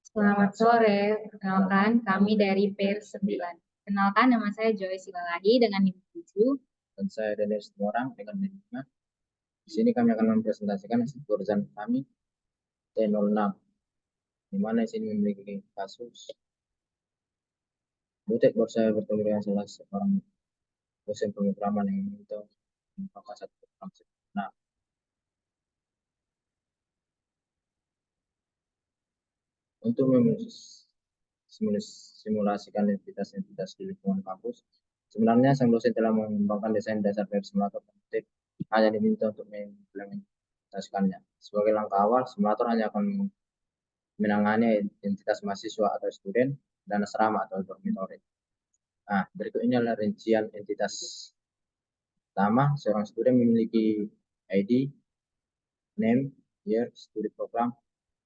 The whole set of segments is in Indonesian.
Selamat sore, perkenalkan kami dari PR9. Kenalkan nama saya Joy Silalahi dengan NIM 7. Dan saya Daniel Orang dengan NIM 5. Di sini kami akan mempresentasikan hasil jurusan kami T06, di mana di sini memiliki kasus butek baru saya bertemu dengan salah seorang dosen pemrograman yang meminta membuka satu program. Nah, untuk simulasikan entitas-entitas di lingkungan kampus, sebenarnya sang dosen telah mengembangkan desain dasar dari simulator butek, hanya diminta untuk mengimplementasikannya. Sebagai langkah awal, simulator hanya akan menangani identitas mahasiswa atau student dan asrama atau dormitory. Nah, berikut ini adalah rincian entitas. Pertama, seorang student memiliki ID, name, year, studi program,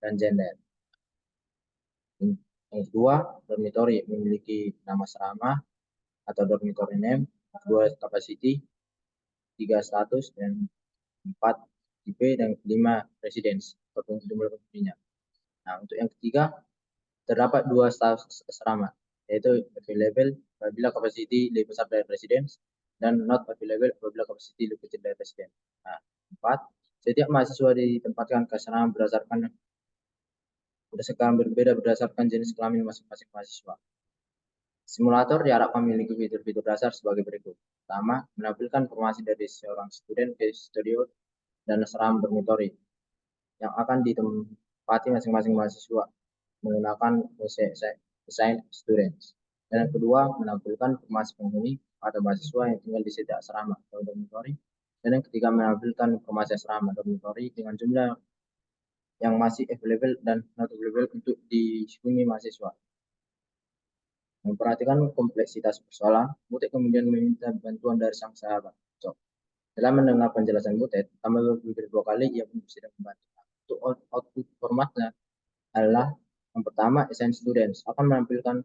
dan gender. Yang kedua, dormitory memiliki nama asrama atau dormitory name, dua capacity, tiga status, dan empat IP, dan lima residence atau jumlah penduduknya. Nah, untuk yang ketiga, terdapat dua status asrama, yaitu available apabila capacity lebih besar dari residence dan not available apabila capacity lebih kecil dari residence. Nah, empat, setiap mahasiswa ditempatkan ke asrama berdasarkan berbeda berdasarkan jenis kelamin masing-masing mahasiswa. Simulator diharapkan memiliki fitur-fitur dasar sebagai berikut. Pertama, menampilkan informasi dari seorang student ke studio dan asrama dormitory yang akan ditempati masing-masing mahasiswa menggunakan desain students. Dan yang kedua, menampilkan informasi penghuni atau mahasiswa yang tinggal di setiap asrama atau dormitory. Dan yang ketiga, menampilkan informasi asrama dormitory dengan jumlah yang masih available dan not available untuk dihubungi mahasiswa. Memperhatikan kompleksitas persoalan, Butet kemudian meminta bantuan dari sang sahabat. So, dalam mendengar penjelasan Butet, kami berpikir dua kali ia pun bisa membantu. Untuk output formatnya adalah yang pertama, assign students akan menampilkan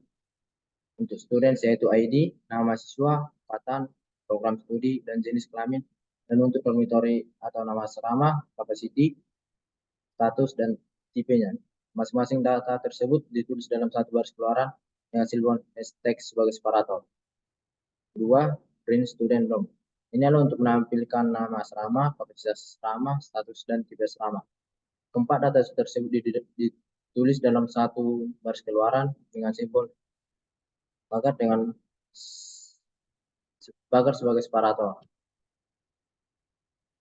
untuk students yaitu ID, nama mahasiswa, angkatan, program studi, dan jenis kelamin. Dan untuk dormitory atau nama asrama, capacity, status, dan tipenya. Masing-masing data tersebut ditulis dalam satu baris keluaran dengan hasil teks sebagai separator. Kedua, print student name. Ini adalah untuk menampilkan nama asrama, kapasitas asrama, status, dan tipe asrama. Keempat data tersebut ditulis dalam satu baris keluaran dengan simbol pagar sebagai separator.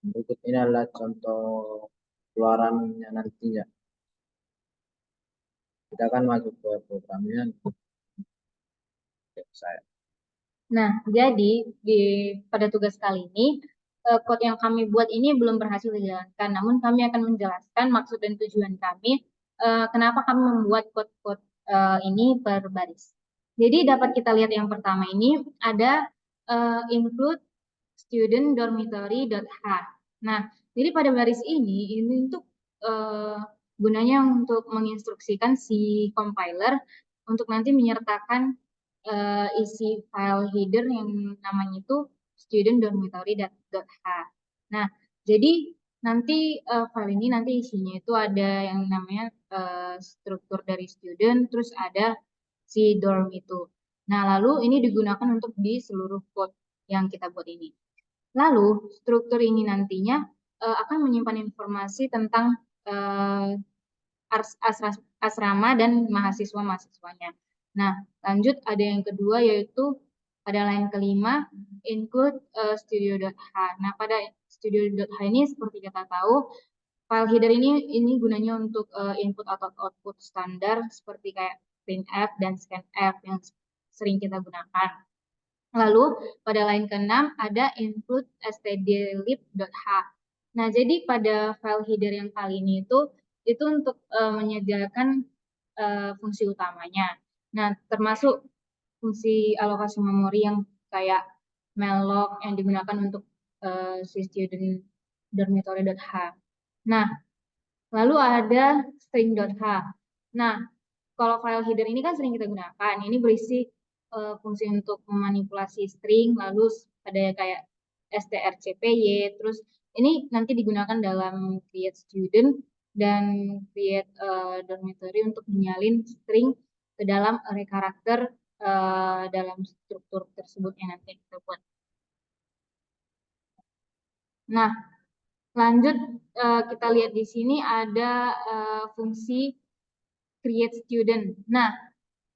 Berikut ini adalah contoh keluarannya nantinya. Kita akan masuk ke programnya. Saya. Nah, jadi pada tugas kali ini, code yang kami buat ini belum berhasil dijalankan. Namun kami akan menjelaskan maksud dan tujuan kami, kenapa kami membuat code-code ini per baris. Jadi dapat kita lihat yang pertama ini ada include student dormitory.h. Nah, jadi pada baris ini untuk gunanya untuk menginstruksikan si compiler untuk nanti menyertakan isi file header yang namanya itu student dormitory.h. Nah, jadi nanti file ini nanti isinya itu ada yang namanya struktur dari student, terus ada si dorm itu. Nah, lalu ini digunakan untuk di seluruh code yang kita buat ini. Lalu, struktur ini nantinya akan menyimpan informasi tentang asrama dan mahasiswa-mahasiswanya. Nah, lanjut ada yang kedua yaitu pada line kelima include studio.h. Nah, pada studio.h ini seperti kita tahu file header ini gunanya untuk input atau output standar seperti kayak printf dan scanf yang sering kita gunakan. Lalu pada line ke-6 ada include stdlib.h. Nah, jadi pada file header yang kali ini itu untuk menyediakan fungsi utamanya. Nah, termasuk fungsi alokasi memori yang kayak malloc yang digunakan untuk si student dormitory.h. Nah, lalu ada string.h. Nah, kalau file header ini kan sering kita gunakan. Ini berisi fungsi untuk memanipulasi string, lalu ada kayak strcpy, terus ini nanti digunakan dalam create student dan create dormitory untuk menyalin string ke dalam array karakter dalam struktur tersebut yang nanti kita buat. Nah, lanjut kita lihat di sini ada fungsi create student. Nah,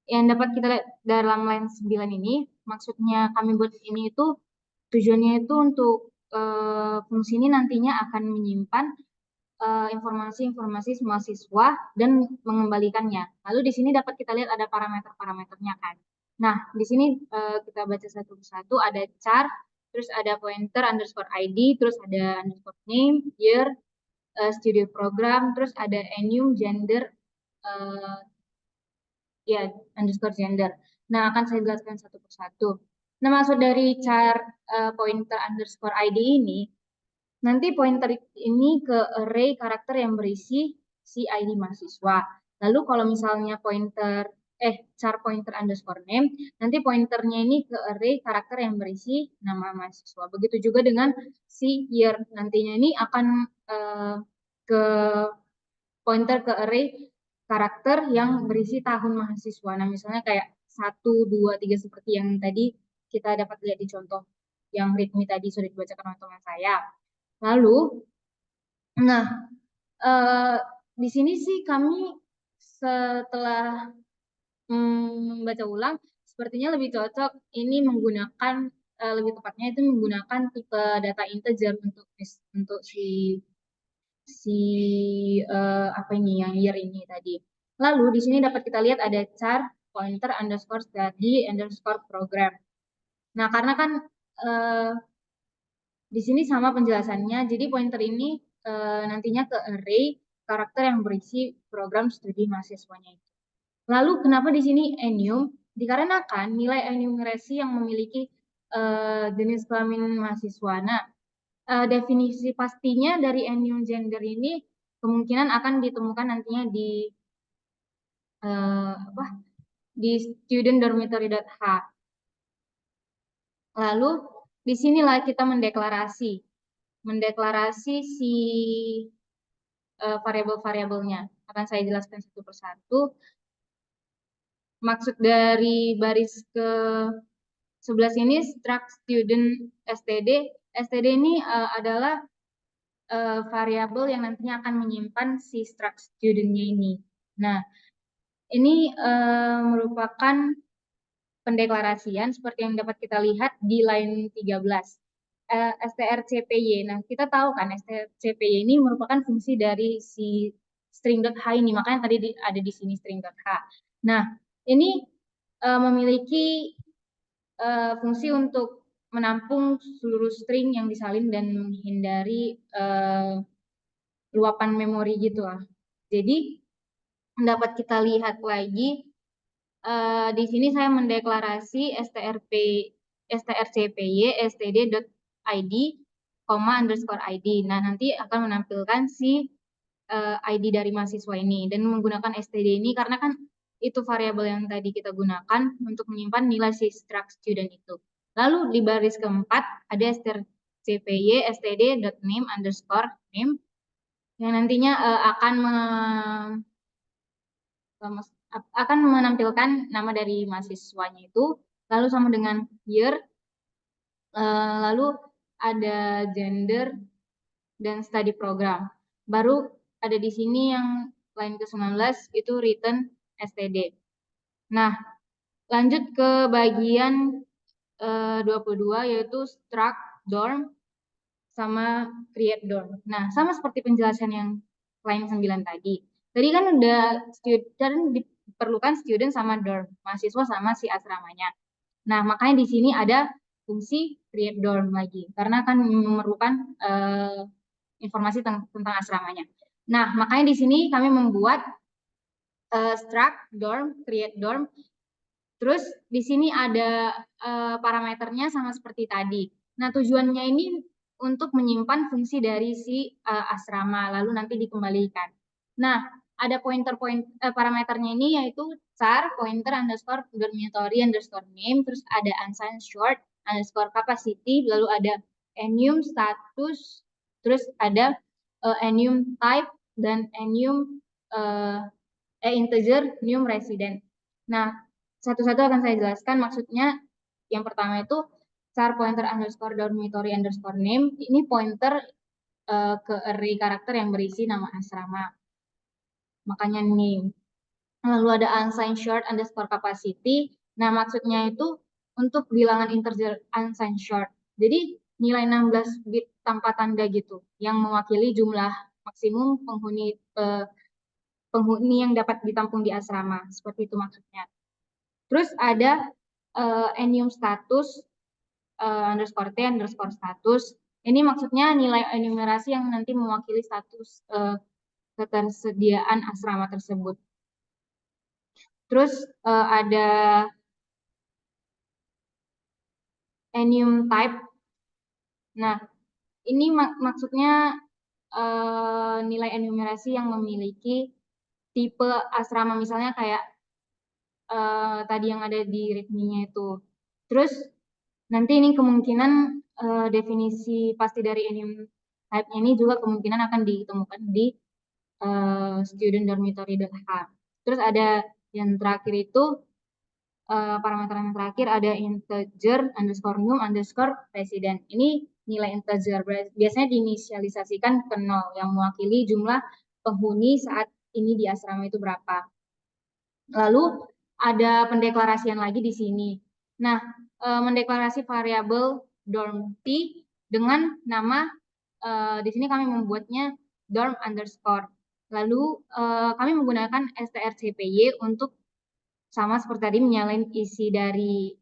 yang dapat kita lihat dalam line 9 ini, maksudnya kami buat ini itu tujuannya itu untuk fungsi ini nantinya akan menyimpan informasi-informasi mahasiswa dan mengembalikannya. Lalu di sini dapat kita lihat ada parameter-parameternya kan. Nah, di sini kita baca satu persatu, ada char, terus ada pointer underscore ID, terus ada underscore name, year, studio program, terus ada enum, gender, uh, ya underscore gender. Nah, akan saya jelaskan satu persatu. Nah, maksud dari char pointer underscore ID ini, nanti pointer ini ke array karakter yang berisi si ID mahasiswa. Lalu kalau misalnya char pointer underscore name, nanti pointernya ini ke array karakter yang berisi nama mahasiswa. Begitu juga dengan si year, nantinya ini akan ke pointer ke array karakter yang berisi tahun mahasiswa. Nah, misalnya kayak 1, 2, 3 seperti yang tadi kita dapat lihat di contoh yang readme tadi sudah dibacakan oleh teman saya. Lalu, nah, eh, di sini sih kami setelah membaca ulang, sepertinya lebih cocok ini menggunakan, lebih tepatnya itu menggunakan tipe data integer untuk si apa ini yang year ini tadi. Lalu di sini dapat kita lihat ada char pointer underscore study underscore program. Nah, karena kan eh, di sini sama penjelasannya, jadi pointer ini nantinya ke array karakter yang berisi program studi mahasiswanya itu. Lalu kenapa di sini enum? Dikarenakan nilai enumerasi yang memiliki jenis kelamin mahasiswa. Nah, definisi pastinya dari enum gender ini kemungkinan akan ditemukan nantinya apa? Di student dormitory.h. Lalu di sinilah kita mendeklarasi si variabel-variabelnya. Akan saya jelaskan satu persatu. Maksud dari baris ke 11 ini struct student std. Std ini adalah variabel yang nantinya akan menyimpan si struct studentnya ini. Nah, ini merupakan pendeklarasian seperti yang dapat kita lihat di line 13. strcpy. Nah, kita tahu kan strcpy ini merupakan fungsi dari si string.h ini, makanya tadi ada di sini string.h. Nah, ini memiliki fungsi untuk menampung seluruh string yang disalin dan menghindari luapan memori gitu lah. Jadi, dapat kita lihat lagi di sini saya mendeklarasi strcpy std.id, underscore id. Nah, nanti akan menampilkan si ID dari mahasiswa ini dan menggunakan std ini karena kan itu variabel yang tadi kita gunakan untuk menyimpan nilai si struct student itu. Lalu di baris keempat ada strcpy std.name underscore name yang nantinya akan menampilkan nama dari mahasiswanya itu, lalu sama dengan year, lalu ada gender dan study program. Baru ada di sini yang line ke-19 itu return std. Nah, lanjut ke bagian 22 yaitu struct dorm sama create dorm. Nah, sama seperti penjelasan yang line 9 tadi. Tadi kan udah student diperlukan student sama dorm, mahasiswa sama si asramanya. Nah, makanya di sini ada fungsi create dorm lagi karena kan memerlukan informasi tentang asramanya. Nah, makanya di sini kami membuat struct dorm, create dorm. Terus di sini ada parameternya sama seperti tadi. Nah, tujuannya ini untuk menyimpan fungsi dari si asrama lalu nanti dikembalikan. Nah, ada parameternya ini yaitu char pointer underscore dormitory underscore name, terus ada unsigned short underscore capacity, lalu ada enum status, terus ada enum type, dan integer num resident. Nah, satu-satu akan saya jelaskan. Maksudnya yang pertama itu char pointer underscore dormitory underscore name. Ini pointer ke array karakter yang berisi nama asrama. Makanya name. Lalu ada unsigned short underscore capacity. Nah, maksudnya itu untuk bilangan integer unsigned short. Jadi nilai 16 bit tanpa tanda gitu, yang mewakili jumlah maksimum penghuni yang dapat ditampung di asrama. Seperti itu maksudnya. Terus ada enum status underscore T underscore status. Ini maksudnya nilai enumerasi yang nanti mewakili status ketersediaan asrama tersebut. Terus ada enum type. Nah, ini maksudnya nilai enumerasi yang memiliki tipe asrama, misalnya kayak tadi yang ada di readme-nya itu. Terus nanti ini kemungkinan definisi pasti dari enum type-nya ini juga kemungkinan akan ditemukan di student dormitory.h. Terus ada yang terakhir itu parameter yang terakhir ada integer underscore num underscore resident. Ini nilai integer biasanya diinisialisasikan ke 0 yang mewakili jumlah penghuni saat ini di asrama itu berapa. Lalu ada pendeklarasian lagi di sini. Nah, mendeklarasi variabel dorm t dengan nama di sini kami membuatnya dorm underscore. Lalu kami menggunakan strcpy untuk sama seperti tadi menyalain isi dari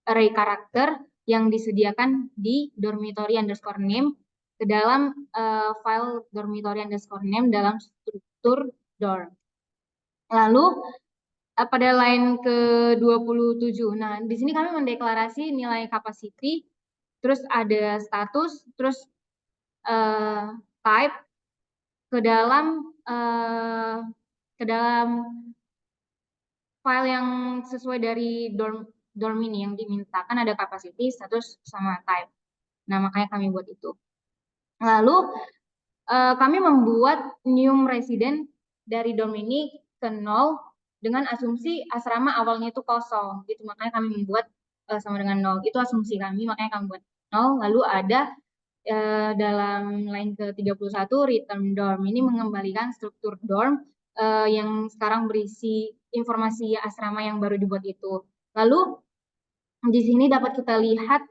array karakter yang disediakan di dormitory underscore name ke dalam file dormitory underscore name dalam struktur dorm. Lalu pada line ke-27. Nah, di sini kami mendeklarasi nilai capacity, terus ada status, terus type ke dalam file yang sesuai dari dorm ini yang diminta. Kan ada capacity, status, sama type. Nah, makanya kami buat itu. Lalu kami membuat num resident dari dorm ini ke 0 dengan asumsi asrama awalnya itu kosong gitu, makanya kami membuat sama dengan 0. Itu asumsi kami, makanya kami buat 0. Lalu ada dalam line ke-31 return dorm. Ini mengembalikan struktur dorm yang sekarang berisi informasi asrama yang baru dibuat itu. Lalu di sini dapat kita lihat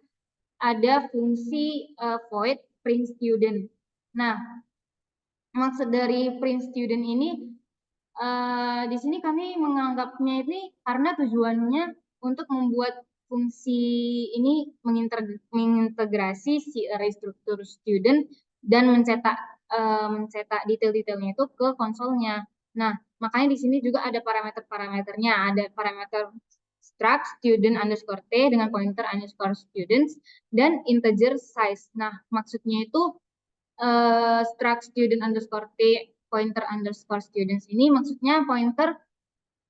ada fungsi void print student. Nah, maksud dari print student ini di sini kami menganggapnya ini karena tujuannya untuk membuat fungsi ini mengintegrasi si array struktur student dan mencetak detail-detailnya itu ke konsolnya. Nah, makanya di sini juga ada parameter-parameternya. Ada parameter struct student underscore t dengan pointer underscore students dan integer size. Nah, maksudnya itu struct student underscore t pointer underscore students ini maksudnya pointer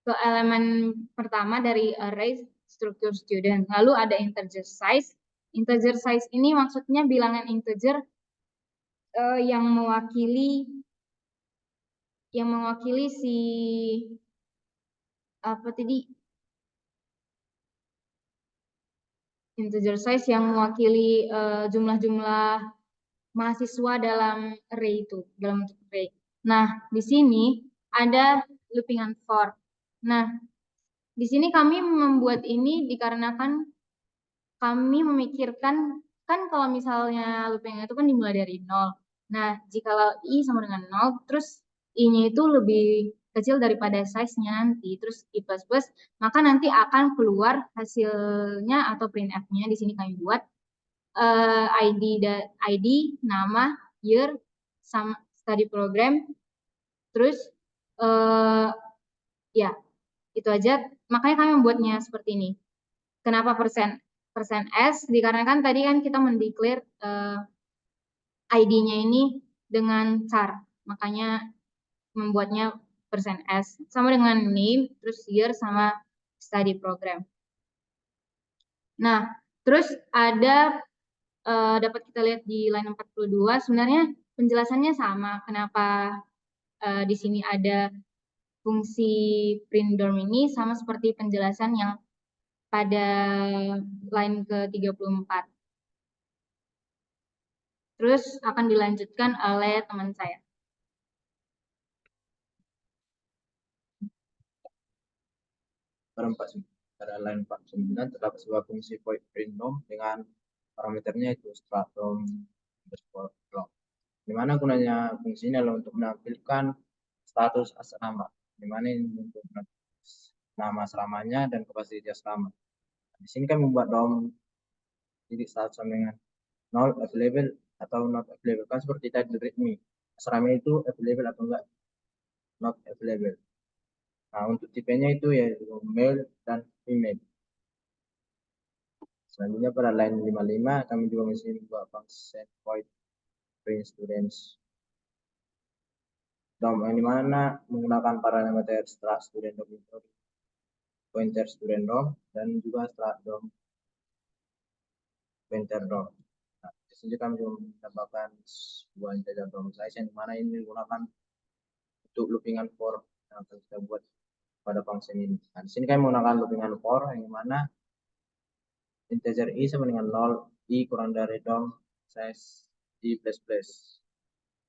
ke elemen pertama dari array struktur student. Lalu ada integer size. Integer size ini maksudnya bilangan integer yang mewakili si apa tadi, integer size yang mewakili jumlah-jumlah mahasiswa dalam array itu, dalam bentuk array. Nah, di sini ada looping and for. Nah, di sini kami membuat ini dikarenakan kami memikirkan, kan kalau misalnya looping itu kan dimulai dari 0. Nah, jika i sama dengan 0, terus i-nya itu lebih kecil daripada size-nya nanti, terus i++, maka nanti akan keluar hasilnya atau printf-nya. Di sini kami buat ID, nama, year, sama study program, terus ya itu aja. Makanya kami membuatnya seperti ini. Kenapa persen S? Dikarenakan tadi kan kita mendeklar ID-nya ini dengan char, makanya membuatnya persen S. Sama dengan name, terus year, sama study program. Nah, terus ada dapat kita lihat di line 42, sebenarnya penjelasannya sama. Kenapa di sini ada fungsi print dorm ini sama seperti penjelasan yang pada line ke-34. Terus akan dilanjutkan oleh teman saya. Pada line 49 terdapat sebuah fungsi void print DOM dengan parameternya itu start DOM underscore block. Dimana gunanya fungsi ini adalah untuk menampilkan status asrama, dimana ini untuk nama asramanya dan kapasitas asrama. Di sini kan membuat DOM jadi status sama dengan null, available atau not available, kan seperti tadi readme asrama itu available atau enggak, not available. Nah, untuk tipenya itu yaitu male dan female. Selanjutnya pada line 55 kami juga masih membuat function void print students DOM yang dimana menggunakan parameter start student dormitory, pointer student DOM, dan juga start DOM, pointer DOM. Nah, di sini kami juga menambahkan sebuah integer DOM size yang dimana ini digunakan untuk loopingan for yang akan kita buat pada function ini. Nah, di sini kami menggunakan loopingan for yang dimana integer i sama dengan 0, i kurang dari DOM size i plus plus.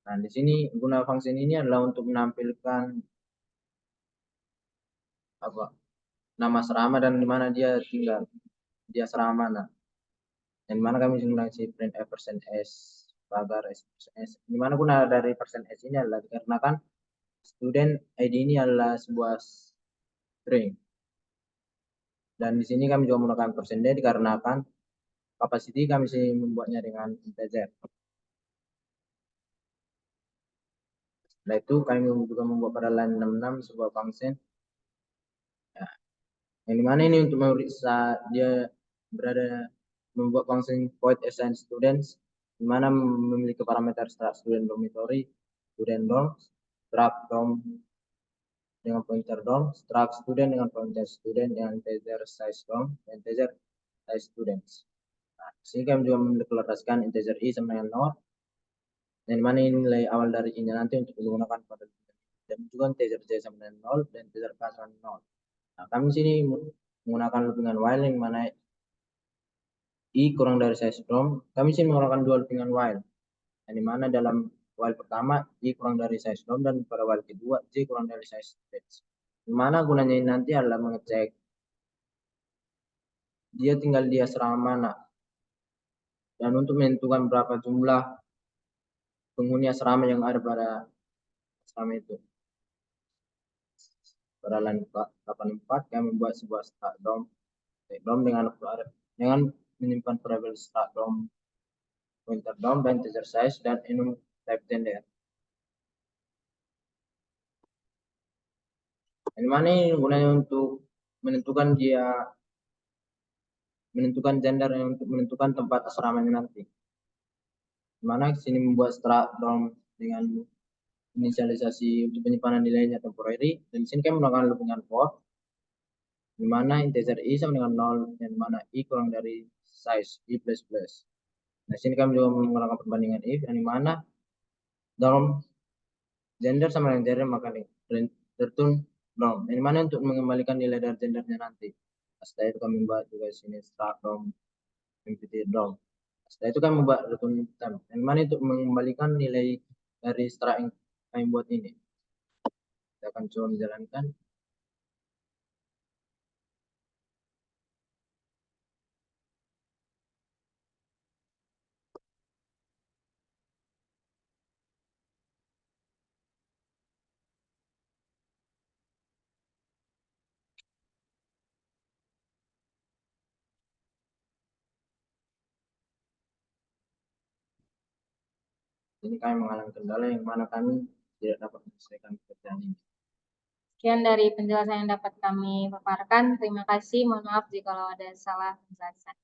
Nah, di sini guna fungsi ini adalah untuk menampilkan apa nama asrama dan di mana dia tinggal, dia asrama mana. Dan di mana kami menggunakan si print f persen s pagar s persen s. Di mana guna dari persen s ini adalah dikarenakan student id ini adalah sebuah string. Dan di sini kami juga menggunakan persen d dikarenakan capacity kami sih membuatnya dengan integer. Setelah itu kami juga membuat pada line 66 sebuah function. Ya, yang dimana ini untuk memeriksa dia berada membuat function void assign students, di mana memiliki parameter start student dormitory, student dorm, struct dorm dengan pointer dorm, struct student dengan pointer student, dengan integer size dorm, dan integer size students. Nah, sini kami juga mendeklarasikan integer i sama dengan 0, dan dimana ini nilai awal dari ini nanti untuk digunakan pada dan juga integer j sama dengan 0 dan integer k sama dengan 0. Nah, kami sini menggunakan loopingan while yang mana i kurang dari size DOM. Kami sini menggunakan dua loopingan while. Yang dimana dalam while pertama i kurang dari size DOM dan pada while kedua j kurang dari size stage. Dimana gunanya ini nanti adalah mengecek dia tinggal di asrama mana. Dan untuk menentukan berapa jumlah penghuni asrama yang ada pada asrama itu. Pada line 84 kami membuat sebuah start DOM dengan menyimpan variabel start DOM, pointer DOM, dan integer size dan enum type gender. Yang mana ini gunanya untuk menentukan gender untuk menentukan tempat asramanya nanti. Dimana sini membuat struct DOM dengan inisialisasi untuk penyimpanan nilainya temporary, dan sini kami menggunakan loopingan for, dimana integer i sama dengan 0, dan mana i kurang dari size i plus plus. Nah, sini kami juga menggunakan perbandingan if, yang dimana DOM gender sama dengan gender maka return DOM, yang dimana untuk mengembalikan nilai dari gendernya nanti. Setelah itu kami membuat juga sini start DOM, empty DOM. Setelah itu kami membuat return time, yang mana untuk mengembalikan nilai dari string yang kami buat ini. Kita akan coba menjalankan. Ini kami mengalami kendala yang mana kami tidak dapat menyelesaikan pekerjaan ini. Sekian dari penjelasan yang dapat kami paparkan. Terima kasih. Mohon maaf jika ada salah penjelasan.